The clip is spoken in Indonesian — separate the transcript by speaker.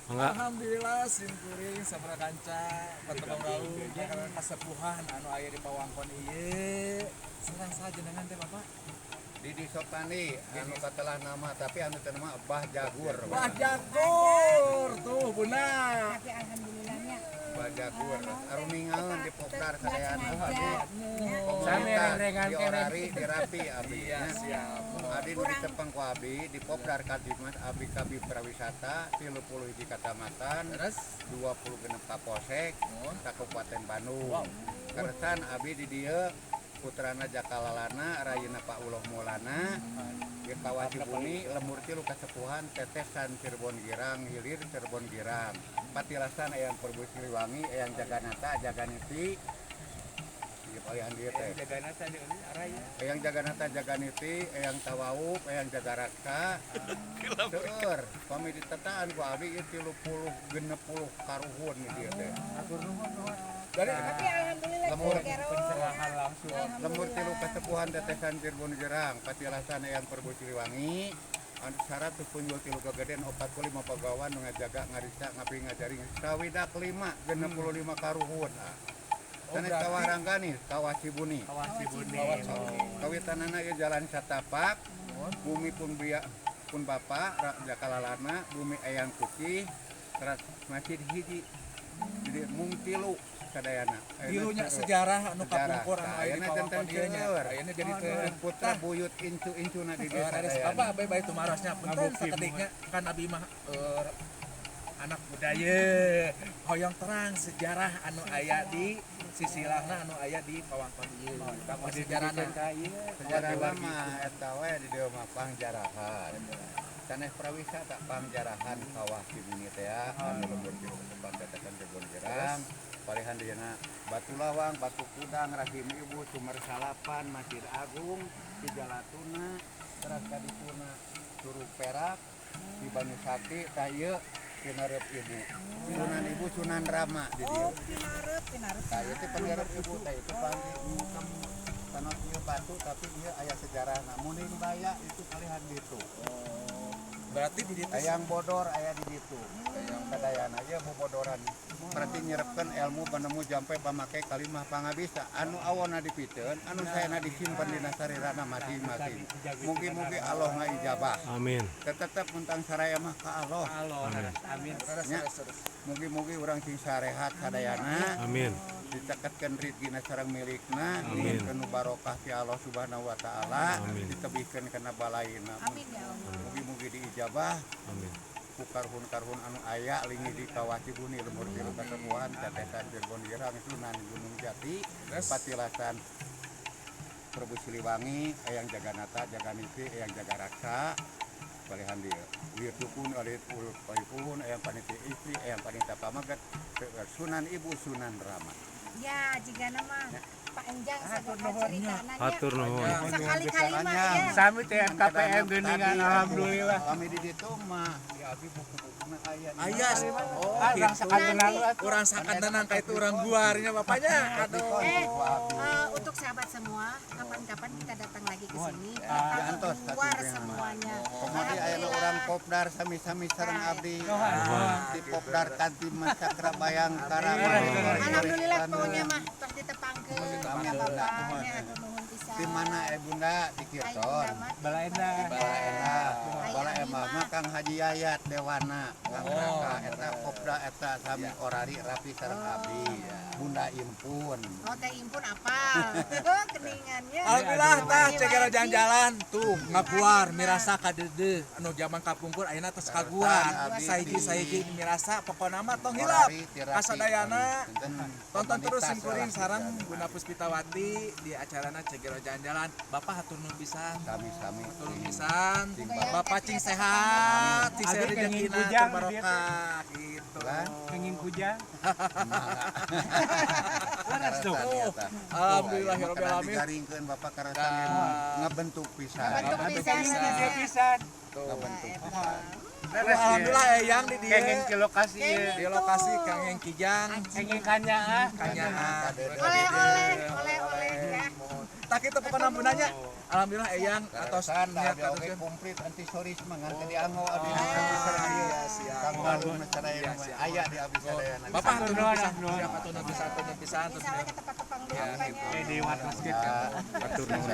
Speaker 1: Enggak.
Speaker 2: Alhamdulillah simkuring sabaraha kanca patebang raung karena kasepuhan anu aya di pawangkon ieu. Sareng sajenengan teh Bapak?
Speaker 3: Didi Sopani anu katelah nama tapi anu teh nama Bah Jagur.
Speaker 2: Bah Jagur tuh benar.
Speaker 4: Tapi alhamdulillahnya
Speaker 3: Bah Jagur. Arumingaeun di Popdar sadayana.
Speaker 1: Sami rengan
Speaker 3: di Orari di Rapi abdi.
Speaker 2: Iya siap.
Speaker 3: Adi nu ditepang ku abdi di Popdar Kadimas abdi kabi prawisata 31 kecamatan,
Speaker 2: Terus
Speaker 3: 26 kapolsek, Kabupaten Bandung.
Speaker 2: Wow.
Speaker 3: Keresan abdi di dieu putrana Jakalalana Rayina Pak Uloh Maulana di Kawah Cibuni lemur tilu kasepuhan tetesan Cirebon Girang hilir Cirebon Girang patilasan Eyang Perbu Siliwangi Eyang Jaganata Jaganiti di palihan dieu teh
Speaker 1: Jaganata di araya.
Speaker 3: Eyang Jaganata Jaganiti Eyang Tawaup Eyang Jagaraksa seueur pami ditetaan ku abdi ieu 30 karuhun di dieu teh
Speaker 2: dari
Speaker 4: tapi alhamdulillah
Speaker 3: Lemur.
Speaker 1: Pencerahan langsung.
Speaker 3: lemur tilu kasepuhan tetesan Cirebon Girang patilasan Eyang Perbu Siliwangi anu syarat teu punjul tilu kageden 45 pagawan nu ngajaga ngarisa ngapi ngajaring sawidak 5 65 karuhun sanes
Speaker 2: berarti-
Speaker 3: kawah Ranggani kawah Cibuni
Speaker 1: Kawah Cibuni.
Speaker 3: kawitanana ieu jalan satapak bumi pun bria pun bapa Jakalalana bumi Eyang Kuci teras masjid hiji jadi mung tilu sadayana
Speaker 2: dilunya sejarah anu
Speaker 3: Sejarah.
Speaker 2: kapungkur anu aya di
Speaker 3: Ayeuna
Speaker 2: pawangkon
Speaker 3: tentang
Speaker 2: ieu nya.
Speaker 3: seueur.
Speaker 2: Ayeuna jadi teu
Speaker 3: putra buyut incu-incuna di dieu
Speaker 2: Ada
Speaker 3: sadayana.
Speaker 2: apa bae itu marasnya punten saketiknya kan abi mah anak budaya hoyong terang sejarah anu aya di sisilahna anu aya di pawangkon ieu. Apa sejarahna?
Speaker 3: Sejarah lama eta we di dieu mah pangjarahan. Sanes prawisata pangjarahan kawah Cibuni teh anu lembur di depan tetesan Cirebon Girang. Palihan dieuna Batu Lawang, Batu Kudang, Rahim Ibu, Sumber Salapan, Masjid Agung, Cijalatuna, teras kadipuna Curug Perak, di Banusati, tah ieu Pinarep Ibu. Sunan Ibu Sunan Rama di dieu.
Speaker 4: pinarep
Speaker 3: Tah ieu teh Pinarep Ibu teh itu panggil tanah ieu batu tapi ieu aya sejarahna. Muning Baya itu kalihan ditu.
Speaker 2: Berarti di ditu
Speaker 3: Hayang bodor aya di ditu. Hayang kadayana ieu bobodoran. Berarti nyerepkeun ilmu penemu jampe pamake kalimah pangabisa anu awona dipikeun anu saena disimpen dina sarirana masing-masing. Mugi-mugi Allah ngaijabah.
Speaker 1: Amin.
Speaker 3: Tetep muntang saraya mah ka Allah.
Speaker 1: Amin.
Speaker 3: Nya, mugi-mugi urang sing sarehat sadayana
Speaker 1: Amin.
Speaker 3: diceketkeun rizkina sareng milikna,
Speaker 1: Amin.
Speaker 3: diberikeun barokah ti Allah Subhanahu wa taala,
Speaker 1: Amin.
Speaker 3: ditebihkeun kana balaina.
Speaker 4: amin ya Allah
Speaker 3: Mugi-mugi diijabah
Speaker 1: Amin.
Speaker 3: ku karhun-karhun anu aya lingi di Kawah Cibuni lemur tilu kasepuhan tetesan Cirebon Girang Sunan Gunung Jati patilasan Perbu Siliwangi Eyang Jaganata Jaganiti Eyang Jagaraksa palihan dieu lieu dukun alit urut paypuhun Eyang Panitia Istri Eyang Panitia Pamagat Sunan Ibu Sunan Rama
Speaker 4: ya jika nama panjang sagala ceritana
Speaker 1: Hatur nuhun.
Speaker 4: sekali-kali mah
Speaker 3: Panjang.
Speaker 4: ya
Speaker 1: Sami teh KPM geuningan alhamdulillah.
Speaker 3: kami di ditu mah di abi buku-bukuna aya
Speaker 2: aya. Oh,
Speaker 1: Urang
Speaker 2: gitu.
Speaker 1: sakanteunan
Speaker 2: Urang sakantenan ka itu urang guarnya bapaknya. Aduh.
Speaker 4: untuk sahabat semua kapan-kapan kita datang lagi ke sini
Speaker 3: diantos
Speaker 4: kita keluar
Speaker 3: tadi
Speaker 4: semuanya
Speaker 3: kemudian aya orang Popdar sami-sami sareng abdi di Popdar Kanti Masakra Bayangkara
Speaker 4: alhamdulillah pokoknya mah tos ditepangkeun ya bapaknya atuh nuhun pisan
Speaker 3: di mana Bunda di Kirton
Speaker 1: Balaena.
Speaker 3: Bala emah mah Kang Haji Yayat Dewana Kang Raka eta Popda eta sami orari rapi sareng abdi Bunda Impun
Speaker 4: oh teh impun apa keningannya
Speaker 2: Alhamdulillah tah cegara jalan-jalan tuh ngapuar mirasa kadede anu zaman kapungkur ayeuna tos kaguar saiji-saiji mirasa pokona mah tong hilap kasadayana tonton terus simkuring sareng Bunda Puspitawati di acarana cegara jalan-jalan Bapak hatur nuhun pisan
Speaker 3: sami-sami
Speaker 2: hatur nuhun pisan
Speaker 4: Semoga
Speaker 2: Bapak
Speaker 4: kita
Speaker 2: cing
Speaker 4: tiasa
Speaker 2: sehat cing
Speaker 1: Abi
Speaker 2: rezekina
Speaker 1: kenging
Speaker 2: teu
Speaker 1: kujang
Speaker 2: barokah gitu
Speaker 3: Kan?
Speaker 1: Kenging kujang.
Speaker 3: Laras tuh.
Speaker 2: Alhamdulillahirabbil alamin
Speaker 3: Digaringkeun Bapak karasa ngabentuk pisan.
Speaker 4: Ngabentuk pisan.
Speaker 1: Dia pisan.
Speaker 3: Ngabentuk pisan.
Speaker 2: Alhamdulillah eyang di dieu
Speaker 1: Kenging ke lokasi.
Speaker 2: di lokasi Kang Yang Kijang
Speaker 1: Kenging kanyaa.
Speaker 2: Kanyahan
Speaker 4: oleh ya
Speaker 2: tak kita pokoknya bunanya alhamdulillah eyang atos
Speaker 3: Terusan
Speaker 2: niat
Speaker 3: da oge
Speaker 2: atos
Speaker 3: komplit antisorisme ngan teh dianggo abdi
Speaker 2: iya,
Speaker 3: sareng ieu.
Speaker 2: siap.
Speaker 3: Kang
Speaker 2: baru.
Speaker 3: Sadayana aya di abdi sadayana.
Speaker 2: Bapak
Speaker 1: Satu
Speaker 2: tuh
Speaker 1: doang,
Speaker 2: bisa
Speaker 1: doang.
Speaker 2: siapa tuh bisa
Speaker 4: Ini salah ke tempat tepang
Speaker 2: Ya,
Speaker 4: lumpanya.
Speaker 1: Di Wat Masjid kan.
Speaker 3: Batur nuhun